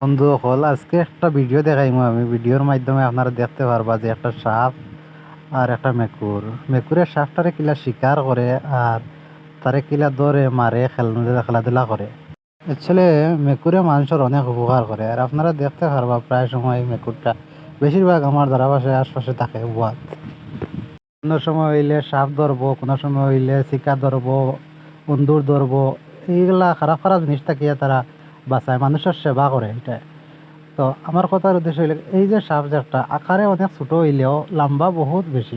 বন্ধু হল আজকে একটা ভিডিও দেখাইমু আমি ভিডিওর মাধ্যমে আপনারা দেখতে পারবা যে একটা সাপ আর একটা মেকুর মেকুরের সাপটারে কিলা শিকার করে আর তারে কিলা ধরে মারে খেলাধুলা করে। অ্যাকচুয়ালি মেকুরে মানুষের অনেক উপকার করে আর আপনারা দেখতে পারবা প্রায় সময় এই মেকুরটা বেশিরভাগ আমার ধারাবাসে আশপাশে থাকে বুয়াত। কোনো সময় হইলে সাপ ধরবো, কোনো সময় হইলে শিকা ধরবো, বন্দুর ধরবো, এইগুলা খারাপ খারাপ জিনিস থাকিয়া তারা বাঁচায়, মানুষের সেবা করে এটা। তো আমার কথার উদ্দেশ্য হইল এই যে সাপ জাতটা আকারে অনেক ছোট হইলেও লম্বা বহুত বেশি,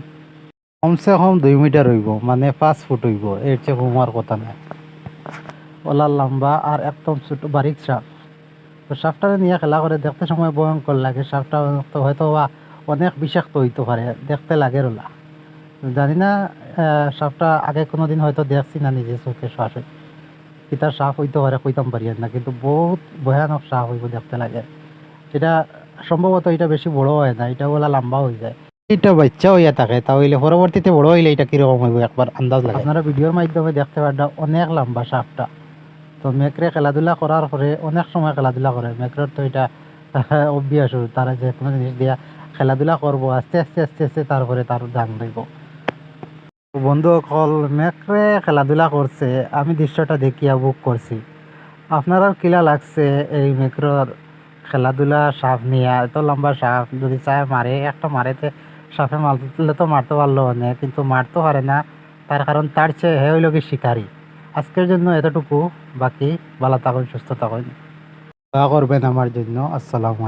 কমসে কম 2 মিটার হইব, মানে 5 ফুট হইব, এর চেয়ে কম হওয়ার কথা না। ওলা লম্বা আর একদম ছোট বারিক সাপ। তো সাপটারে নিয়ে খেলা করে দেখতে সময় ভয়ঙ্কর লাগে। সাপটা তো হয়তো বা অনেক বিষাক্ত হইতে পারে, দেখতে লাগে ওলা জানি না। সাপটা আগে কোনোদিন হয়তো দেখছি না নিজে চোখে সরাসরি, কিতা সাপ হইতে পারে কইতাম পারি না, কিন্তু বহুত ভয়ানক সাপ হইব, দেখতে লাগে। এটা সম্ভবত এটা বেশি বড় হয় না, এটা বলা লম্বা হয়ে যায়। এটা বাচ্চা হইয়া থাকে, তাহলে পরবর্তীতে বড় হইলে এটা কিরকম হইব একবার আন্দাজ লাগে। আপনারা ভিডিওর মাধ্যমে দেখতে পারবেন অনেক লম্বা সাপটা। তো মেকরে খেলাধুলা করার পরে অনেক সময় খেলাধুলা করে মেকরের, তো এটা অভ্যাস। তারা যে কোনো জিনিস দিয়া খেলাধুলা করবো, আস্তে আস্তে আস্তে আস্তে তারপরে তার দান লইব। বন্ধু সকল মেকরে খেলাধুলা করছে, আমি দৃশ্যটা দেখিয়া বুক করছি। আপনার কিলা লাগছে এই মেকরর খেলাধুলা সাপ নিয়ে? এত লম্বা সাপ যদি চায় মারে, একটা মারেতে সাপে মারলে তো মারতে পারলো অনেক, কিন্তু মারতে পারে না। তার কারণ তার চেয়ে হে হইল কি শিকারী। আজকের জন্য এতটুকু, বাকি ভালো থাকুন, সুস্থ থাকুন, দোয়া করবেন আমার জন্য। আসসালামু আলাইকুম।